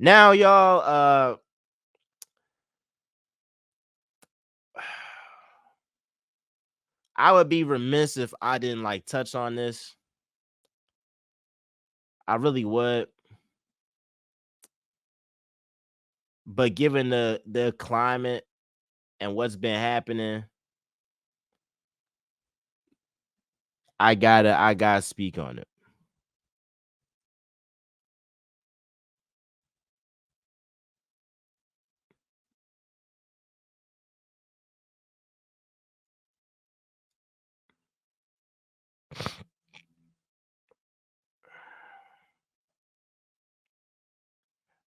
Now, y'all, I would be remiss if I didn't like touch on this. I really would, but given the climate and what's been happening, I gotta speak on it.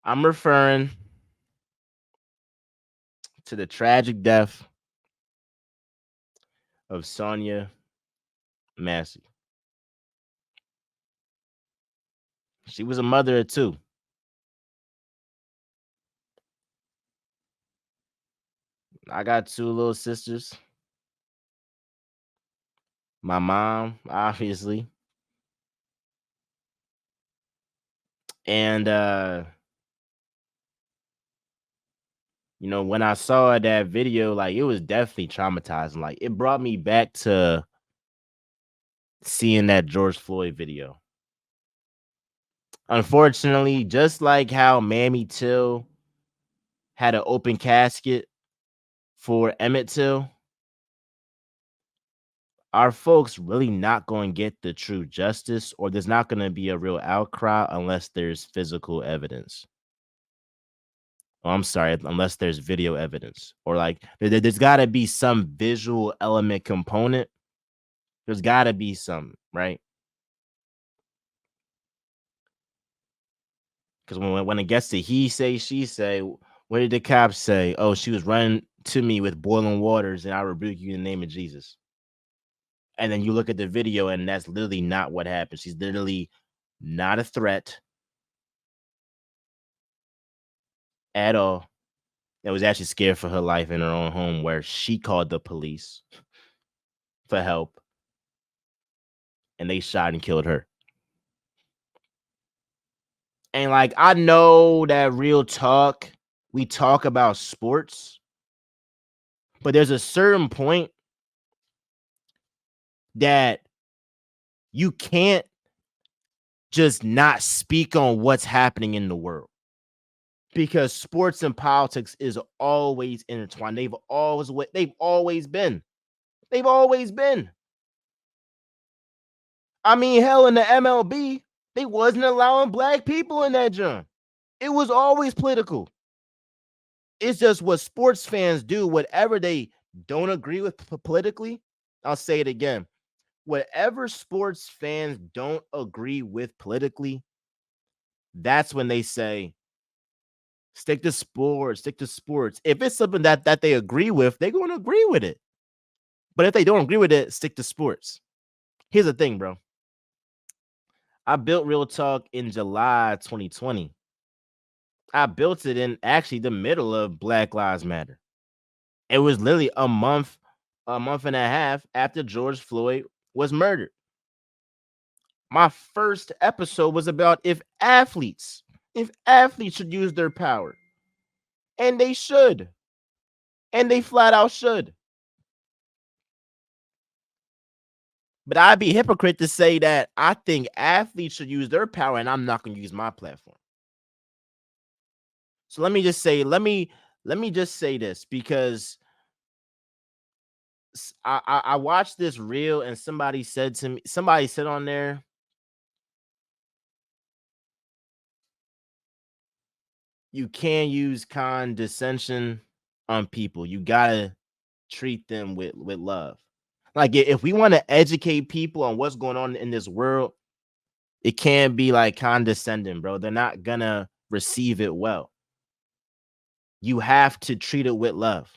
I'm referring to the tragic death of Sonia Massey. She was a mother of two. I got two little sisters. My mom, obviously, and when I saw that video, like it was definitely traumatizing. Like it brought me back to seeing that George Floyd video. Unfortunately, just like how Mammy Till had an open casket for Emmett Till, our folks really not going to get the true justice, or there's not going to be a real outcry unless there's physical evidence. Oh, I'm sorry, unless there's video evidence, or like there's got to be some visual element component. There's got to be some, right? Because when it gets to he say, she say, what did the cops say? Oh, she was running to me with boiling waters, and I rebuke you in the name of Jesus. And then you look at the video, and that's literally not what happened. She's literally not a threat at all. That was actually scared for her life in her own home, where she called the police for help, and they shot and killed her. And like, I know that real talk, we talk about sports, but there's a certain point that you can't just not speak on what's happening in the world, because sports and politics is always intertwined. They've always been. I mean, hell, in the MLB, they wasn't allowing black people in that gym. It was always political. It's just what sports fans do, whatever they don't agree with politically. I'll say it again. Whatever sports fans don't agree with politically, that's when they say, stick to sports, stick to sports. If it's something that they agree with, they're going to agree with it. But if they don't agree with it, stick to sports. Here's the thing, bro. I built Real Talk in July 2020. I built it in actually the middle of Black Lives Matter. It was literally a month and a half after George Floyd was murdered. My first episode was about if athletes should use their power. And they should. And they flat out should. But I'd be a hypocrite to say that I think athletes should use their power and I'm not going to use my platform. So let me just say this, because I watched this reel and somebody said on there, you can't use condescension on people. You gotta treat them with love. Like if we want to educate people on what's going on in this world, it can't be like condescending, bro. They're not gonna receive it well. You have to treat it with love.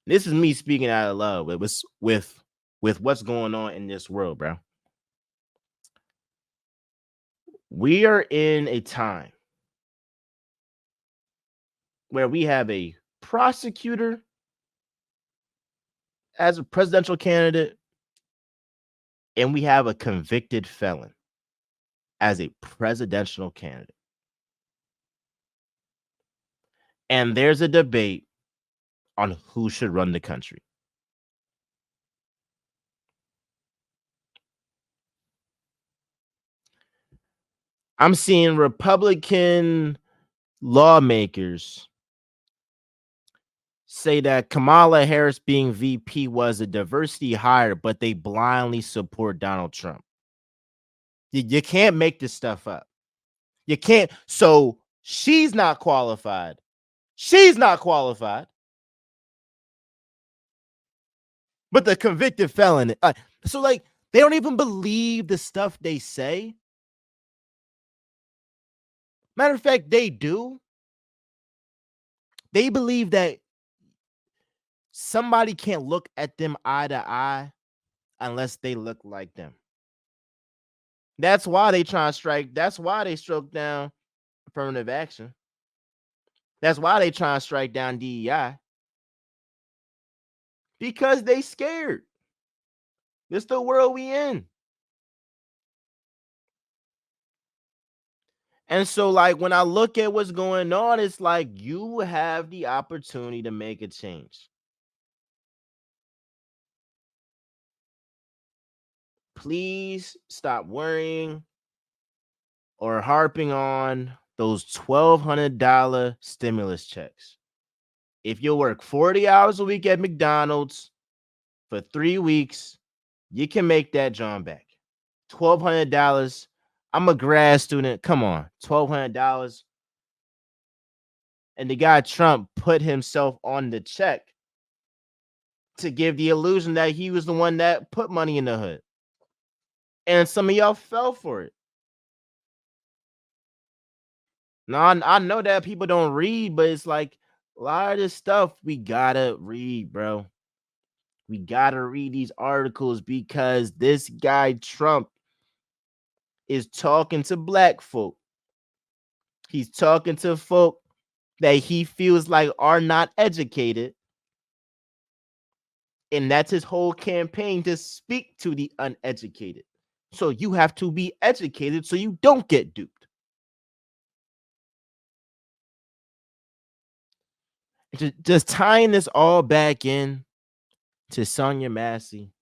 This is me speaking out of love with what's going on in this world, bro. We are in a time where we have a prosecutor as a presidential candidate, and we have a convicted felon as a presidential candidate. And there's a debate on who should run the country. I'm seeing Republican lawmakers say that Kamala Harris being VP was a diversity hire, but they blindly support Donald Trump. You can't make this stuff up. You can't. So she's not qualified. She's not qualified. But the convicted felon. So like they don't even believe the stuff they say. Matter of fact, they do. They believe that somebody can't look at them eye to eye unless they look like them. That's why they try to strike. That's why they struck down affirmative action. That's why they try to strike down DEI because they scared. This the world we in. And so, like, when I look at what's going on, it's like you have the opportunity to make a change. Please stop worrying or harping on those $1,200 stimulus checks. If you work 40 hours a week at McDonald's for 3 weeks, you can make that John back. $1,200. I'm a grad student. Come on, $1,200. And the guy Trump put himself on the check to give the illusion that he was the one that put money in the hood. And some of y'all fell for it. Now, I know that people don't read, but it's like a lot of this stuff we gotta read, bro. We gotta read these articles because this guy Trump is talking to black folk. He's talking to folk that he feels like are not educated. And that's his whole campaign to speak to the uneducated. So you have to be educated so you don't get duped. Just tying this all back in to Sonia Massey.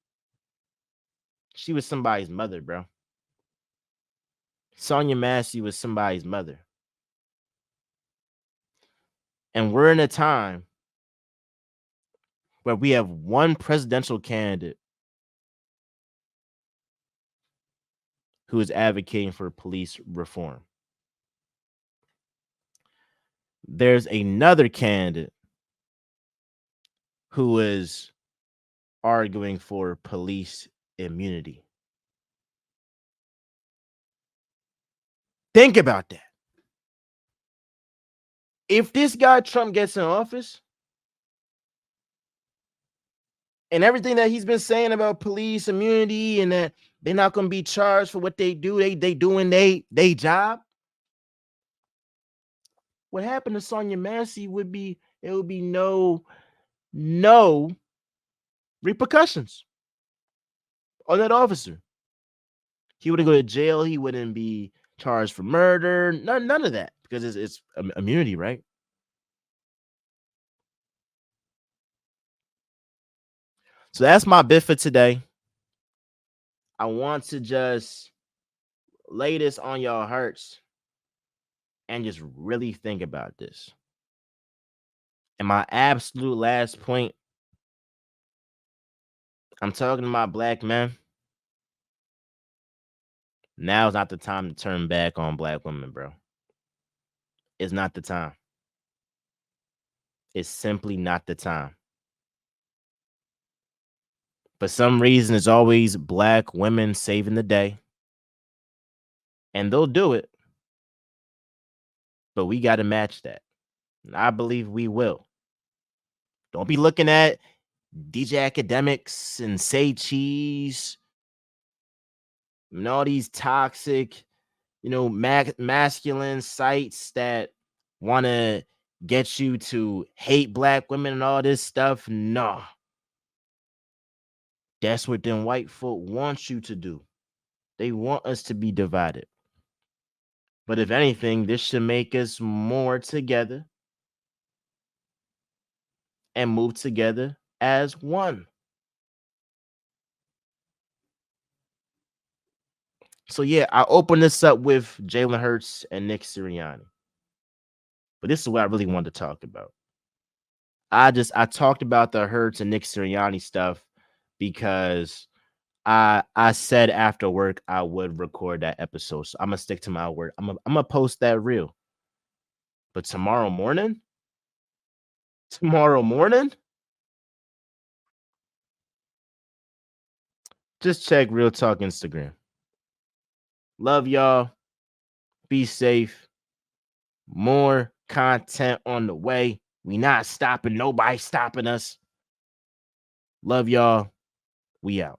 She was somebody's mother, bro. Sonia Massey was somebody's mother. And we're in a time where we have one presidential candidate who is advocating for police reform. There's another candidate who is arguing for police immunity. Think about that. If this guy Trump gets in office and everything that he's been saying about police immunity and that they're not going to be charged for what they do, they doing they job. What happened to Sonia Massey would be no repercussions on that officer. He wouldn't go to jail. He wouldn't be charged for murder. None of that because it's immunity, right? So that's my bit for today. I want to just lay this on your hearts and just really think about this. And my absolute last point, I'm talking to my black men. Now's not the time to turn back on black women, bro. It's not the time. It's simply not the time. For some reason, it's always black women saving the day. And they'll do it. But we got to match that. And I believe we will. Don't be looking at DJ Academics and Say Cheese and all these toxic, masculine sites that want to get you to hate black women and all this stuff. No. That's what them white folk want you to do. They want us to be divided. But if anything, this should make us more together. and move together as one. So yeah, I open this up with Jalen Hurts and Nick Sirianni. But this is what I really wanted to talk about. I talked about the Hurts and Nick Sirianni stuff because I said after work I would record that episode. So I'm gonna stick to my word. I'm gonna post that reel. But tomorrow morning, just check Real Talk Instagram. Love y'all. Be safe. More content on the way. We not stopping. Nobody stopping us. Love y'all. We out.